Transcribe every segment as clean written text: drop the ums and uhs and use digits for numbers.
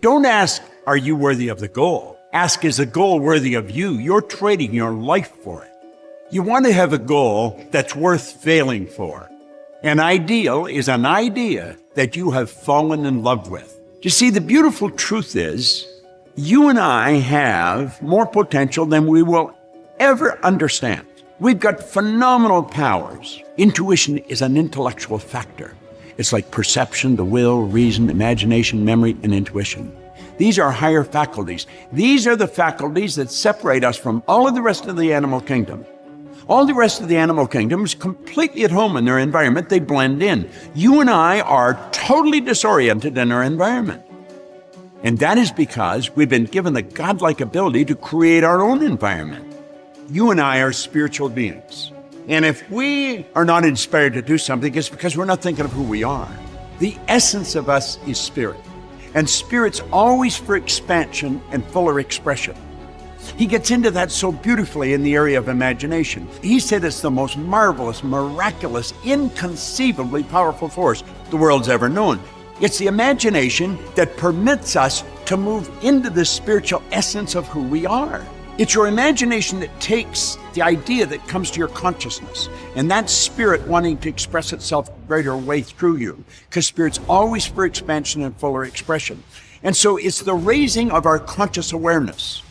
Don't ask, are you worthy of the goal? Ask, is the goal worthy of you? You're trading your life for it. You want to have a goal that's worth failing for. An ideal is an idea that you have fallen in love with. You see, the beautiful truth is, you and I have more potential than we will ever understand. We've got phenomenal powers. Intuition is an intellectual factor. It's like perception, the will, reason, imagination, memory, and intuition. These are higher faculties. These are the faculties that separate us from all of the rest of the animal kingdom. All the rest of the animal kingdom is completely at home in their environment. They blend in. You and I are totally disoriented in our environment. And that is because we've been given the godlike ability to create our own environment. You and I are spiritual beings. And if we are not inspired to do something, it's because we're not thinking of who we are. The essence of us is spirit. And spirit's always for expansion and fuller expression. He gets into that so beautifully in the area of imagination. He said it's the most marvelous, miraculous, inconceivably powerful force the world's ever known. It's the imagination that permits us to move into the spiritual essence of who we are. It's your imagination that takes the idea that comes to your consciousness, and that spirit wanting to express itself greater way through you, because spirit's always for expansion and fuller expression. And so it's the raising of our conscious awareness.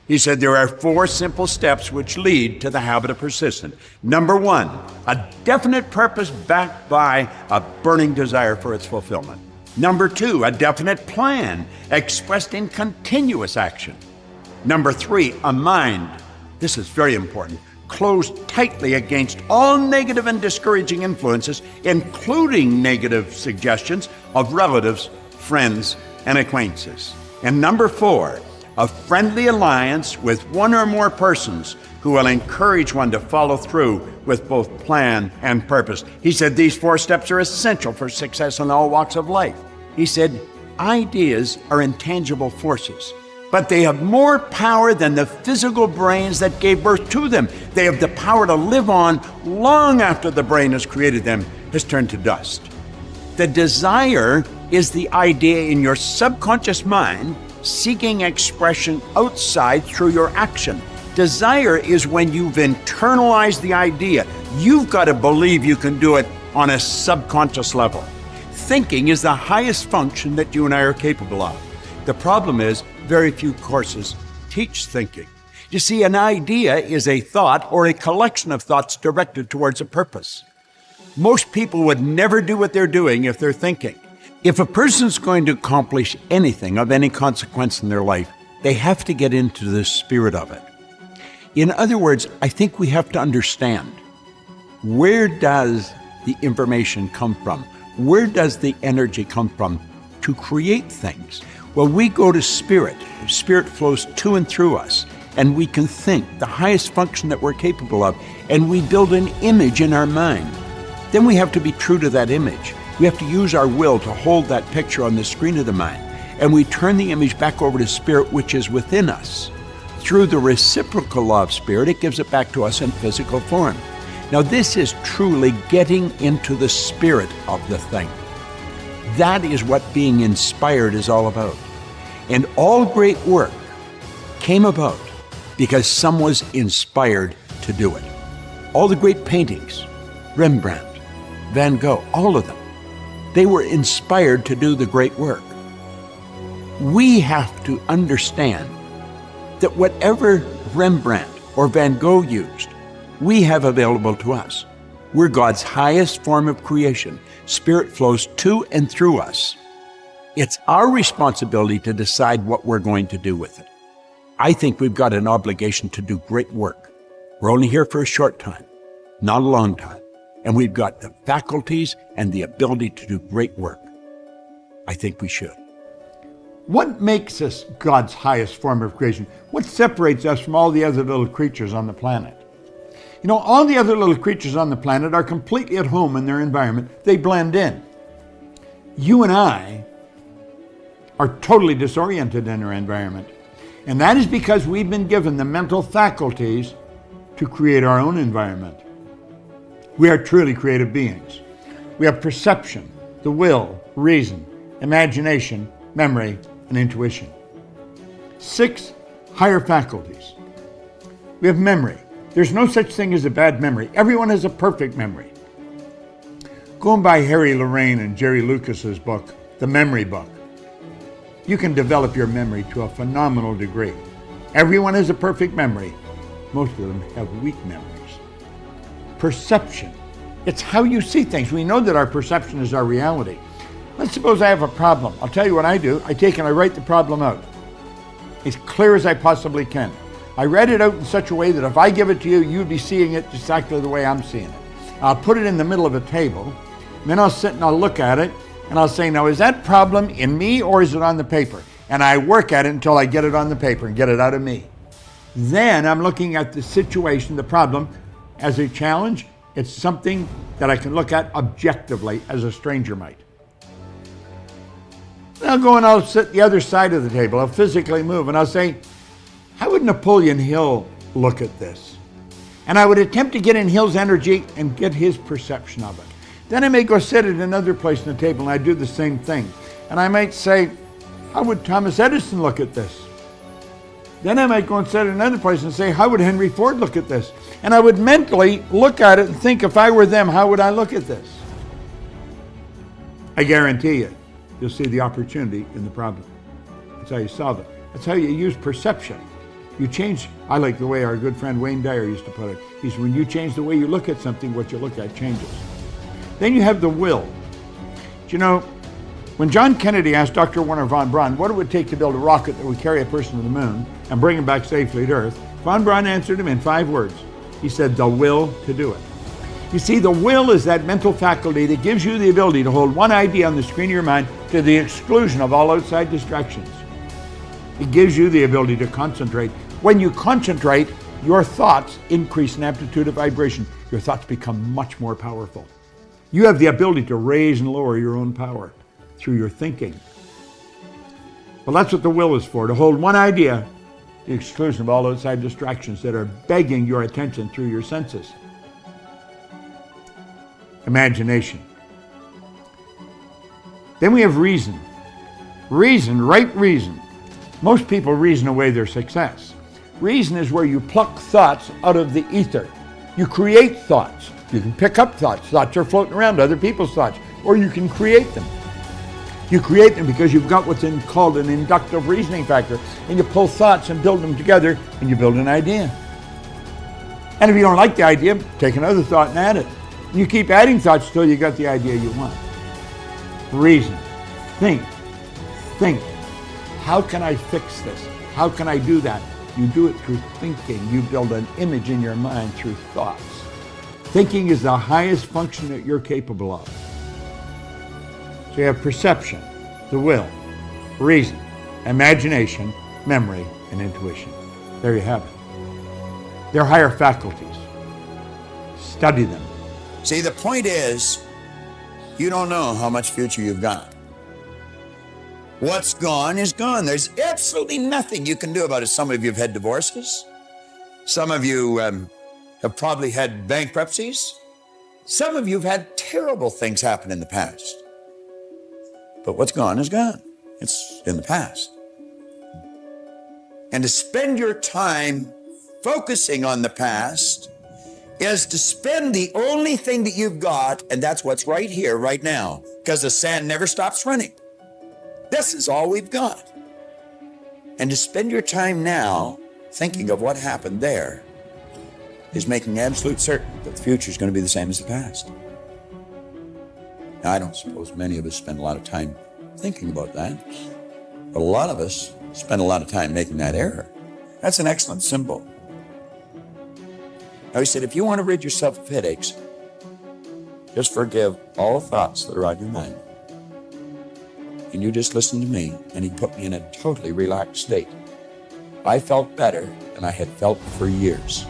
He said there are 4 simple steps which lead to the habit of persistence. Number 1, a definite purpose backed by a burning desire for its fulfillment. Number 2, a definite plan expressed in continuous action. Number 3, a mind, this is very important, closed tightly against all negative and discouraging influences, including negative suggestions of relatives, friends, and acquaintances. And number 4, a friendly alliance with one or more persons who will encourage one to follow through with both plan and purpose. He said these 4 steps are essential for success in all walks of life. He said, ideas are intangible forces, but they have more power than the physical brains that gave birth to them. They have the power to live on long after the brain has created them has turned to dust. The desire is the idea in your subconscious mind seeking expression outside through your action. Desire is when you've internalized the idea. You've got to believe you can do it on a subconscious level. Thinking is the highest function that you and I are capable of. The problem is, very few courses teach thinking. You see, an idea is a thought or a collection of thoughts directed towards a purpose. Most people would never do what they're doing if they're thinking. If a person's going to accomplish anything of any consequence in their life, they have to get into the spirit of it. In other words, I think we have to understand, where does the information come from? Where does the energy come from to create things? Well, we go to spirit. Spirit flows to and through us, and we can think the highest function that we're capable of, and we build an image in our mind. Then we have to be true to that image. We have to use our will to hold that picture on the screen of the mind, and we turn the image back over to spirit, which is within us. Through the reciprocal law of spirit, it gives it back to us in physical form. Now, this is truly getting into the spirit of the thing. That is what being inspired is all about. And all great work came about because someone was inspired to do it. All the great paintings, Rembrandt, Van Gogh, all of them, they were inspired to do the great work. We have to understand that whatever Rembrandt or Van Gogh used, we have available to us. We're God's highest form of creation. Spirit flows to and through us. It's our responsibility to decide what we're going to do with it. I think we've got an obligation to do great work. We're only here for a short time, not a long time. And we've got the faculties and the ability to do great work. I think we should. What makes us God's highest form of creation? What separates us from all the other little creatures on the planet? You know, all the other little creatures on the planet are completely at home in their environment. They blend in. You and I are totally disoriented in our environment. And that is because we've been given the mental faculties to create our own environment. We are truly creative beings. We have perception, the will, reason, imagination, memory, and intuition. 6 higher faculties. We have memory. There's no such thing as a bad memory. Everyone has a perfect memory. Go and buy Harry Lorraine and Jerry Lucas's book, The Memory Book. You can develop your memory to a phenomenal degree. Everyone has a perfect memory. Most of them have weak memories. Perception. It's how you see things. We know that our perception is our reality. Let's suppose I have a problem. I'll tell you what I do. I take and I write the problem out as clear as I possibly can. I write it out in such a way that if I give it to you, you'd be seeing it exactly the way I'm seeing it. I'll put it in the middle of a table, and then I'll sit and I'll look at it, and I'll say, now is that problem in me or is it on the paper? And I work at it until I get it on the paper and get it out of me. Then I'm looking at the situation, the problem, as a challenge. It's something that I can look at objectively as a stranger might. Then I'll go and I'll sit the other side of the table. I'll physically move and I'll say, how would Napoleon Hill look at this? And I would attempt to get in Hill's energy and get his perception of it. Then I may go sit at another place on the table and I do the same thing. And I might say, how would Thomas Edison look at this? Then I might go and sit at another place and say, how would Henry Ford look at this? And I would mentally look at it and think, if I were them, how would I look at this? I guarantee you, you'll see the opportunity in the problem. That's how you solve it. That's how you use perception. You change, I like the way our good friend Wayne Dyer used to put it. He said, when you change the way you look at something, what you look at changes. Then you have the will. Do you know, when John Kennedy asked Dr. Wernher von Braun what it would take to build a rocket that would carry a person to the moon and bring him back safely to Earth, von Braun answered him in 5 words. He said, the will to do it. You see, the will is that mental faculty that gives you the ability to hold one idea on the screen of your mind to the exclusion of all outside distractions. It gives you the ability to concentrate. When you concentrate, your thoughts increase in amplitude of vibration. Your thoughts become much more powerful. You have the ability to raise and lower your own power through your thinking. Well, that's what the will is for, to hold one idea to the exclusion of all outside distractions that are begging your attention through your senses. Imagination. Then we have reason. Reason, right reason. Most people reason away their success. Reason is where you pluck thoughts out of the ether. You create thoughts. You can pick up thoughts. Thoughts are floating around, other people's thoughts. Or you can create them. You create them because you've got what's called an inductive reasoning factor. And you pull thoughts and build them together, and you build an idea. And if you don't like the idea, take another thought and add it. And you keep adding thoughts until you got the idea you want. Reason. Think. Think. How can I fix this? How can I do that? You do it through thinking. You build an image in your mind through thoughts. Thinking is the highest function that you're capable of. So you have perception, the will, reason, imagination, memory, and intuition. There you have it. They're higher faculties. Study them. See, the point is, you don't know how much future you've got. What's gone is gone. There's absolutely nothing you can do about it. Some of you have had divorces. Some of you have probably had bankruptcies. Some of you have had terrible things happen in the past. But what's gone is gone. It's in the past. And to spend your time focusing on the past is to spend the only thing that you've got, and that's what's right here, right now, because the sand never stops running. This is all we've got. And to spend your time now thinking of what happened there is making absolute certain that the future is going to be the same as the past. Now, I don't suppose many of us spend a lot of time thinking about that, but a lot of us spend a lot of time making that error. That's an excellent symbol. Now, he said, if you want to rid yourself of headaches, just forgive all thoughts that are on your mind. And you just listen to me, and he put me in a totally relaxed state. I felt better than I had felt for years.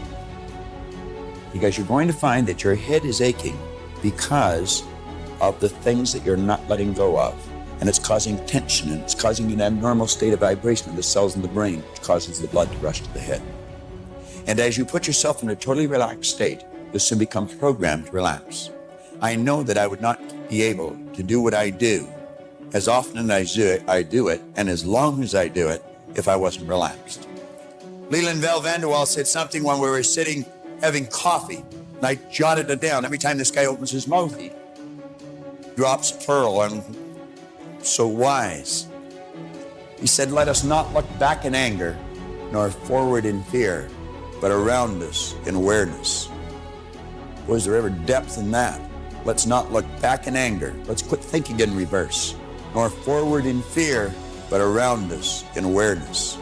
Because you're going to find that your head is aching because of the things that you're not letting go of. And it's causing tension, and it's causing an abnormal state of vibration of the cells in the brain, which causes the blood to rush to the head. And as you put yourself in a totally relaxed state, you'll soon become programmed to relax. I know that I would not be able to do what I do as often as I do it, and as long as I do it, if I wasn't relaxed. Leland Val Vanderwall said something when we were sitting having coffee, and I jotted it down. Every time this guy opens his mouth, he drops a pearl. I'm so wise. He said, let us not look back in anger, nor forward in fear, but around us in awareness. Was there ever depth in that? Let's not look back in anger. Let's quit thinking in reverse. Nor forward in fear, but around us in awareness.